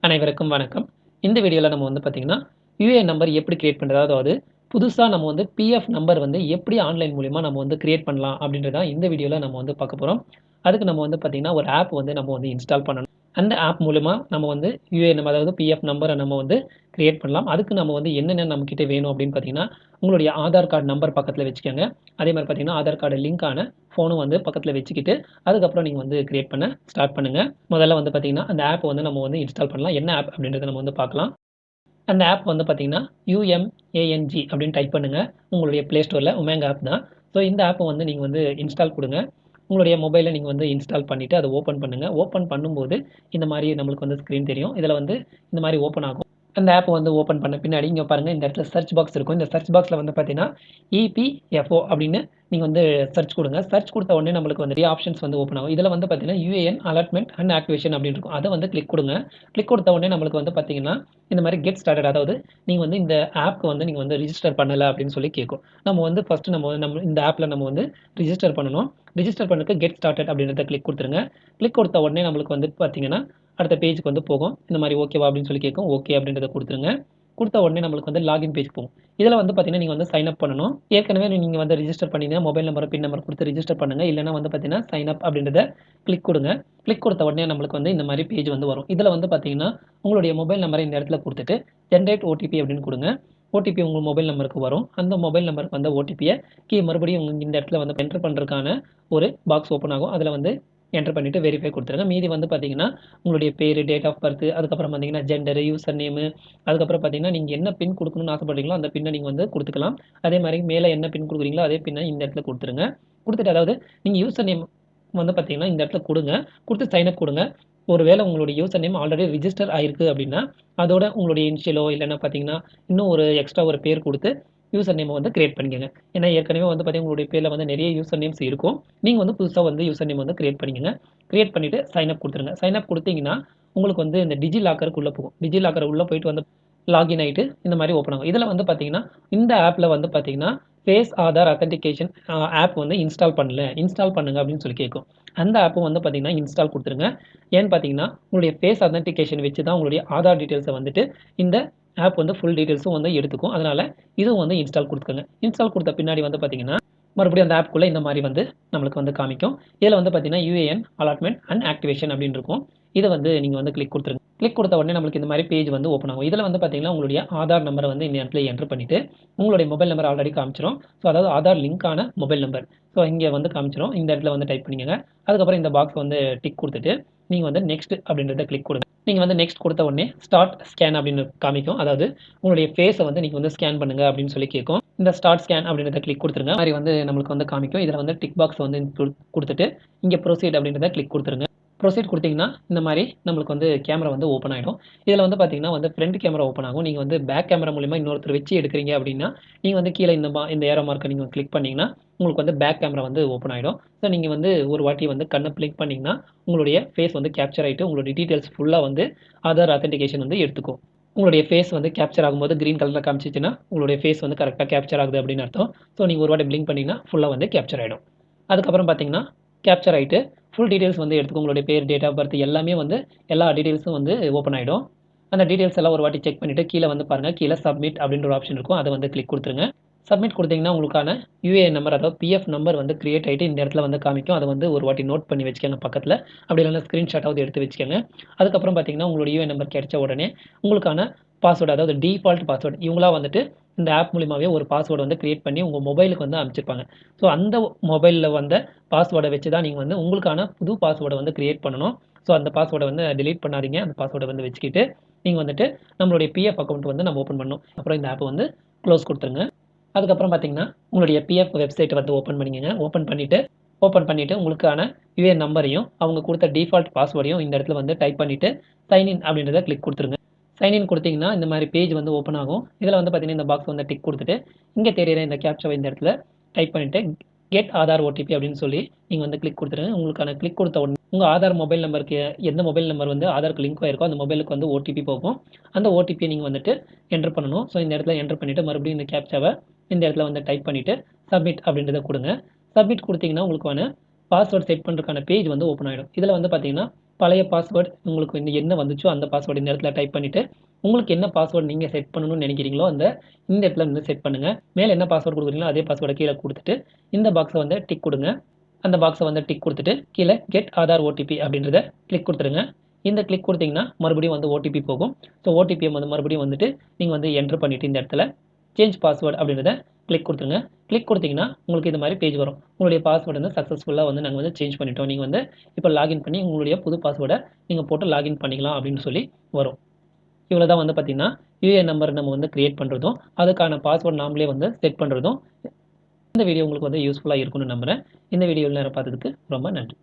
அனைவருக்கும் வணக்கம். இந்த வீடியோல நம்ம வந்து பார்த்தீங்கன்னா, யுஏஎன் நம்பர் எப்படி கிரியேட் பண்றது? அதாவது புதுசா நம்ம வந்து பிஎஃப் நம்பர் வந்து எப்படி ஆன்லைன் மூலியமா நம்ம வந்து கிரியேட் பண்ணலாம் அப்படின்றத தான் இந்த வீடியோல நம்ம வந்து பார்க்க போறோம். அதுக்கு நம்ம வந்து பார்த்தீங்கன்னா, ஒரு ஆப் வந்து நம்ம வந்து இன்ஸ்டால் பண்ணணும். அந்த ஆப் மூலியமா நம்ம வந்து யுஏஎன் நம்பர் அதாவது பிஎஃப் நம்பர நம்ம வந்து கிரியேட் பண்ணலாம். அதுக்கு நம்ம வந்து என்னென்ன நம்மகிட்ட வேணும் அப்படின்னு பார்த்தீங்கன்னா, உங்களுடைய ஆதார் கார்டு நம்பர் பக்கத்துல வச்சுக்கங்க. அதே மாரி பார்த்தீங்கன்னா, ஆதார் கார்டு லிங்க்கான ஃபோனும் வந்து பக்கத்துல வச்சுக்கிட்டு, அதுக்கப்புறம் நீங்க வந்து கிரியேட் பண்ண ஸ்டார்ட் பண்ணுங்க. முதல்ல வந்து பார்த்தீங்கன்னா, அந்த ஆப் வந்து நம்ம வந்து இன்ஸ்டால் பண்ணலாம். என்ன ஆப் அப்படின்றத நம்ம வந்து பார்க்கலாம். அந்த ஆப் வந்து பார்த்தீங்கன்னா, UMANG அப்படின்னு டைப் பண்ணுங்க. உங்களுடைய Play Storeல உமேங் ஆப் தான். ஸோ இந்த ஆப்ப வந்து நீங்க வந்து இன்ஸ்டால் குடுங்க. உங்களுடைய மொபைல்ல நீங்க வந்து இன்ஸ்டால் பண்ணிட்டு, அத ஓப்பன் பண்ணுங்க. ஓப்பன் பண்ணும்போது, இந்த மாரி நம்மளுக்கு வந்து ஸ்க்ரீன் தெரியும். இதுல வந்து இந்த மாரி ஓப்பன் ஆகும். அந்த ஆப் வந்து ஓப்பன் பண்ண பின்னாடி, இங்க பாருங்க இந்த இடத்துல சர்ச் பாக்ஸ் இருக்கும். இந்த சர்ச் பாக்ஸ்ல வந்து பார்த்தீங்கன்னா, EPFO அப்படின்னு நீங்க வந்து சர்ச் குடுங்க. சர்ச் குடுத்த உடனே நம்மளுக்கு வந்து நிறைய ஆப்ஷன்ஸ் வந்து ஓப்பன் ஆகும். இதுல வந்து பார்த்தீங்கன்னா, UAN அலாட்மென்ட் அண்ட் ஆக்டிவேஷன் அப்படின்னு இருக்கும். அத வந்து கிளிக் குடுங்க. கிளிக் குடுத்த உடனே நம்மளுக்கு வந்து பார்த்தீங்கன்னா, இந்த மாரி கெட் ஸ்டார்டட் அதாவது நீங்க வந்து இந்த ஆப்க்கு வந்து நீங்க வந்து ரிஜிஸ்டர் பண்ணல அப்படின்னு சொல்லி கேட்கும். நம்ம வந்து ஃபர்ஸ்ட் நம்ம இந்த ஆப்ல நம்ம வந்து ரிஜிஸ்டர் பண்ணணும். ரிஜிஸ்டர் பண்ணதுக்கு கெட் ஸ்டார்டட் அப்படின்றத கிளிக் குடுத்துருங்க. கிளிக் குடுத்த உடனே நம்மளுக்கு வந்து பார்த்தீங்கன்னா, அடுத்த பேஜ்க்கு வந்து போகும். இந்த மாரி ஓகேவா அப்படின்னு சொல்லி கேட்கும். ஓகே அப்படின்றத குடுத்துருங்க. குடுத்த உடனே நம்மளுக்கு வந்து லாகின் பேஜ் போகும். இதுல வந்து பார்த்தீங்கன்னா, நீங்க வந்து சைன் அப் பண்ணணும். ஏற்கனவே நீங்க வந்து ரிஜிஸ்டர் பண்ணியிருந்தீங்கன்னா, மொபைல் நம்பர், பின் நம்பர் குடுத்து ரிஜிஸ்டர் பண்ணுங்க. இல்லன்னா வந்து பார்த்தீங்கன்னா, சைன் அப் அப்படின்றத கிளிக் குடுங்க. கிளிக் குடுத்த உடனே நம்மளுக்கு வந்து இந்த மாரி பேஜ் வந்து வரும். இதுல வந்து பார்த்தீங்கன்னா, உங்களுடைய மொபைல் நம்பர இந்த இடத்துல குடுத்துட்டு, ஜெனரேட் ஓடிபி அப்படின்னு குடுங்க. ஓடிபி உங்க மொபைல் நம்பருக்கு வரும். அந்த மொபைல் நம்பருக்கு வந்த ஓடிபிய மறுபடியும் இந்த இடத்துல வந்து என்டர் பண்றதுக்கான ஒரு பாக்ஸ் ஓப்பன் ஆகும். அதுல வந்து என்டர் பண்ணிட்டு வெரிஃபை குடுத்துருங்க. மீதி வந்து பார்த்தீங்கன்னா, உங்களுடைய பேரு, டேட் ஆஃப் பர்த், அதுக்கப்புறம் பார்த்தீங்கன்னா ஜெண்டர், யூசர் நேமு, அதுக்கப்புறம் பார்த்தீங்கன்னா, நீங்க என்ன பின் குடுக்கணும்னு ஆசைப்படுறீங்களோ, அந்த பின்ன நீங்க வந்து குடுத்துக்கலாம். அதே மாரி மேல என்ன பின் குடுக்குறீங்களோ, அதே பின்ன இந்த இடத்துல குடுத்துருங்க. குடுத்துட்டு அதாவது நீங்க யூசர் நேம் வந்து பார்த்தீங்கன்னா, இந்த இடத்துல குடுங்க. குடுத்து சைன் அப் குடுங்க. ஒருவேள உங்களுடைய யூசர் நேம் ஆல்ரெடி ரிஜிஸ்டர் ஆயிருக்கு அப்படின்னா, அதோட உங்களுடைய இனிஷியலோ இல்லன்னா பார்த்தீங்கன்னா, இன்னும் ஒரு எக்ஸ்ட்ரா ஒரு பேர் குடுத்து யூசர் நேம வந்து கிரியேட் பண்ணிக்கங்க. ஏன்னா ஏற்கனவே வந்து பார்த்தீங்கன்னா, உங்களுடைய பேர்ல வந்து நெறைய யூசர் நேம்ஸ் இருக்கும். நீங்க வந்து புதுசா வந்து யூசர் நேம் வந்து கிரியேட் பண்ணிக்கங்க. கிரியேட் பண்ணிட்டு சைன் அப் குடுத்துருங்க. சைன் அப் குடுத்தீங்கன்னா, உங்களுக்கு வந்து இந்த டிஜி லாக்கருக்கு உள்ள போகும். டிஜி லாக்கர் உள்ள போயிட்டு வந்து லாகின் ஆயிட்டு இந்த மாரி ஓப்பன் ஆகும். இதுல வந்து பார்த்தீங்கன்னா, இந்த ஆப்ல வந்து பார்த்தீங்கன்னா, ஃபேஸ் ஆதார் ஆத்தென்டிகேஷன் ஆப் வந்து இன்ஸ்டால் பண்ணல. இன்ஸ்டால் பண்ணுங்க அப்படின்னு சொல்லி கேட்கும். அந்த ஆப்பும் வந்து பார்த்தீங்கன்னா, இன்ஸ்டால் குடுத்துருங்க. ஏன்னு பார்த்தீங்கன்னா, உங்களுடைய ஃபேஸ் ஆத்தென்டிகேஷன் வச்சு தான் உங்களுடைய ஆதார் டீட்டெயில்ஸ வந்துட்டு இந்த ஆப் வந்து ஃபுல் டீட்டெயில்ஸும் வந்து எடுத்துக்கும். அதனால இதுவும் வந்து இன்ஸ்டால் குடுத்துக்கங்க. இன்ஸ்டால் குடுத்த பின்னாடி வந்து பார்த்தீங்கன்னா, மறுபடியும் அந்த ஆப்க்குள்ள இந்த மாரி வந்து நம்மளுக்கு வந்து காமிக்கும். இதுல வந்து பார்த்தீங்கன்னா, UAN அலாட்மென்ட் அண்ட் ஆக்டிவேஷன் அப்படின்னு இருக்கும். இத வந்து நீங்க வந்து கிளிக் குடுத்துருங்க. கிளிக் குடுத்த உடனே நம்மளுக்கு இந்த மாரி பேஜ் வந்து ஓப்பன் ஆகும். இதுல வந்து பார்த்தீங்கன்னா, உங்களுடைய ஆதார் நம்பர வந்து இந்த இடத்துல என்டர் பண்ணிட்டு, உங்களுடைய மொபைல் நம்பர் ஆல்ரெடி காமிச்சிரும். ஸோ அதாவது ஆதார் லிங்க்கான மொபைல் நம்பர். ஸோ இங்க வந்து காமிச்சிரும். இந்த இடத்துல வந்து டைப் பண்ணிக்கங்க. அதுக்கப்புறம் இந்த பாக்ஸ் வந்து டிக் குடுத்துட்டு, நீங்க வந்து நெக்ஸ்ட் அப்படின்றத கிளிக் குடுங்க. நீங்க வந்து நெக்ஸ்ட் குடுத்த உடனே ஸ்டார்ட் ஸ்கேன் அப்படின்னு காமிக்கும். அதாவது உங்களுடைய ஃபேஸ வந்து நீங்க வந்து ஸ்கேன் பண்ணுங்க அப்படின்னு சொல்லி கேட்கும். இந்த ஸ்டார்ட் ஸ்கேன் அப்படின்றத கிளிக் குடுத்துருங்க. இந்த மாரி வந்து நம்மளுக்கு வந்து காமிக்கும். இதுல வந்து டிக் பாக்ஸ் வந்து குடுத்துட்டு, இங்க ப்ரோசீட் அப்படின்றத கிளிக் குடுத்துருங்க. ப்ரோசீட் குடுத்தீங்கன்னா, இந்த மாரி நம்மளுக்கு வந்து கேமரா வந்து ஓப்பன் ஆயிடும். இதுல வந்து பார்த்தீங்கன்னா வந்து ஃப்ரண்ட் கேமரா ஓப்பன் ஆகும். நீங்க வந்து பேக் கேமரா மூலியமா இன்னொருத்தர் வச்சு எடுக்குறீங்க அப்படின்னா, நீங்க வந்து கீழ இந்த ஏரோ மார்க்க நீங்க கிளிக் பண்ணீங்கன்னா, உங்களுக்கு வந்து பேக் கேமரா வந்து ஓப்பன் ஆயிடும். ஸோ நீங்க வந்து ஒரு வாட்டி வந்து கண்ண பிளிங்க் பண்ணீங்கன்னா, உங்களுடைய ஃபேஸ் வந்து கேப்சர் ஆயிட்டு, உங்களுடைய டீட்டெயில்ஸ் ஃபுல்லா வந்து ஆதார் ஆத்தென்டிகேஷன் வந்து எடுத்துக்கும். உங்களுடைய ஃபேஸ் வந்து கேப்சர் ஆகும்போது கிரீன் கலர்ல காமிச்சுச்சுன்னா, உங்களுடைய ஃபேஸ் வந்து கரெக்ட்டா கேப்சர் ஆகுது அப்படின்னு அர்த்தம். ஸோ நீங்க ஒரு வாட்டி பிளிங்க் பண்ணீங்கன்னா, ஃபுல்லா வந்து கேப்சர் ஆயிடும். அதுக்கப்புறம் பார்த்தீங்கன்னா, கேப்சர் ஆயிட்டு ஃபுல் டீட்டெயில்ஸ் வந்து எடுத்துக்கும். உங்களுடைய பேர், டேட் ஆஃப் பர்த் எல்லாமே வந்து எல்லா டீட்டெயில்ஸும் வந்து ஓப்பன் ஆயிடும். அந்த டீட்டெயில்ஸ் எல்லாம் ஒரு வாட்டி செக் பண்ணிட்டு கீழ வந்து பாருங்க. கீழ சப்மிட் அப்படின்ற ஒரு ஆப்ஷன் இருக்கும். அத வந்து கிளிக் குடுத்துருங்க. சப்மிட் குடுத்தீங்கன்னா, உங்களுக்கான யுஏஎன் நம்பர் அதாவது பிஎஃப் நம்பர் வந்து கிரியேட் ஆயிட்டு இந்த இடத்துல வந்து காமிக்கும். அத வந்து ஒரு வாட்டி நோட் பண்ணி வச்சுக்கங்க பக்கத்துல. அப்படி இல்லன்னா ஸ்கிரீன்ஷாட்டாவது எடுத்து வச்சுக்கங்க. அதுக்கப்புறம் பார்த்தீங்கன்னா, உங்களுடைய யுஏஎன் நம்பர் கிடைச்ச உடனே உங்களுக்கான பாஸ்வேர்ட் அதாவது டிஃபால்ட் பாஸ்வேர்ட் இவங்களா வந்துட்டு இந்த ஆப் மூலியமாவே ஒரு பாஸ்வேர்ட் வந்து கிரியேட் பண்ணி உங்க மொபைலுக்கு வந்து அனுப்பிச்சிருப்பாங்க. ஸோ அந்த மொபைல்ல வந்த பாஸ்வேர்ட வச்சு தான் நீங்க வந்து உங்களுக்கான புது பாஸ்வேர்ட வந்து கிரியேட் பண்ணணும். ஸோ அந்த பாஸ்வேர்ட வந்து டெலீட் பண்ணாதீங்க. அந்த பாஸ்வேர்ட வந்து வச்சுக்கிட்டு, நீங்க வந்துட்டு நம்மளுடைய பிஎஃப் அக்கவுண்ட் வந்து நம்ம ஓப்பன் பண்ணணும். அப்புறம் இந்த ஆப்ப வந்து குளோஸ் குடுத்துருங்க. அதுக்கப்புறம் பார்த்தீங்கன்னா, உங்களுடைய பிஎஃப் வெப்சைட்ட வந்து ஓப்பன் பண்ணிக்கங்க. ஓப்பன் பண்ணிட்டு உங்களுக்கான யுஏஎன் நம்பரையும், அவங்க குடுத்த டிஃபால்ட் பாஸ்வேர்டையும் இந்த இடத்துல வந்து டைப் பண்ணிட்டு, சைன் இன் அப்படின்றத கிளிக் குடுத்துருங்க. சைன் இன் குடுத்தீங்கன்னா, இந்த மாரி பேஜ் வந்து ஓப்பன் ஆகும். இதுல வந்து பார்த்தீங்கன்னா, இந்த பாக்ஸ் வந்து டிக் குடுத்துட்டு, இங்க தெரியிற இந்த கேப்சாவ இந்த இடத்துல டைப் பண்ணிட்டு, கெட் ஆதார் ஓடிபி அப்படின்னு சொல்லி நீங்க வந்து கிளிக் குடுத்துருங்க. உங்களுக்கான கிளிக் குடுத்த உடனே உங்க ஆதார் மொபைல் நம்பருக்கு எந்த மொபைல் நம்பர் வந்து ஆதாருக்கு லிங்க் ஆயிருக்கோ, அந்த மொபைலுக்கு வந்து ஓடிபி போகும். அந்த ஓடிபிய நீங்க வந்துட்டு என்டர் பண்ணணும். ஸோ இந்த இடத்துல என்டர் பண்ணிட்டு, மறுபடியும் இந்த கேப்சாவ இந்த இடத்துல வந்து டைப் பண்ணிட்டு, சப்மிட் அப்படின்றத குடுங்க. சப்மிட் குடுத்தீங்கன்னா, உங்களுக்கான பாஸ்வேர்ட் செட் பண்றதுக்கான பேஜ் வந்து ஓப்பன் ஆயிடும். இதுல வந்து பார்த்தீங்கன்னா, பழைய பாஸ்வேர்ட் உங்களுக்கு என்ன வந்துச்சோ அந்த பாஸ்வேர்டு இந்த இடத்துல டைப் பண்ணிவிட்டு உங்களுக்கு என்ன பாஸ்வேர்டு நீங்கள் செட் பண்ணணும்னு நினைக்கிறீங்களோ இந்த இடத்துல வந்து செட் பண்ணுங்கள். மேலே என்ன பாஸ்வேர்டு கொடுக்குறீங்களோ அதே பாஸ்வேர்டை கீழே கொடுத்துட்டு இந்த பாக்ஸை வந்து டிக் கொடுங்க. அந்த பாக்ஸை வந்து டிக் கொடுத்துட்டு கீழே கெட் ஆதார் ஓடிபி அப்படின்றத கிளிக் கொடுத்துருங்க. இந்த கிளிக் கொடுத்தீங்கன்னா மறுபடியும் வந்து ஓடிபி போகும். ஸோ ஓடிபியை வந்து மறுபடியும் வந்துட்டு நீங்கள் வந்து என்ட்ரு பண்ணிவிட்டு இந்த இடத்துல சேஞ்ச் பாஸ்வேர்டு அப்படின்றத கிளிக் கொடுத்துருங்க. கிளிக் கொடுத்தீங்கன்னா உங்களுக்கு இந்த மாதிரி பேஜ் வரும். உங்களுடைய பாஸ்வேர்டு வந்து சக்ஸஸ்ஃபுல்லாக வந்து நாங்கள் வந்து சேஞ்ச் பண்ணிட்டோம். நீங்கள் வந்து இப்போ லாகின் பண்ணி உங்களுடைய புது பாஸ்வேர்டை நீங்கள் போட்டு லாகின் பண்ணிக்கலாம் அப்படின்னு சொல்லி வரும். இவ்வளோ தான் வந்து பார்த்தீங்கன்னா யூஏஎன் நம்பர் நம்ம வந்து கிரியேட் பண்ணுறதும் அதுக்கான பாஸ்வேர்டு நாமளே வந்து செட் பண்ணுறதும். இந்த வீடியோ உங்களுக்கு வந்து யூஸ்ஃபுல்லாக இருக்கும்னு நம்புகிறேன். இந்த வீடியோவில் நேரம் பார்த்ததுக்கு ரொம்ப நன்றி.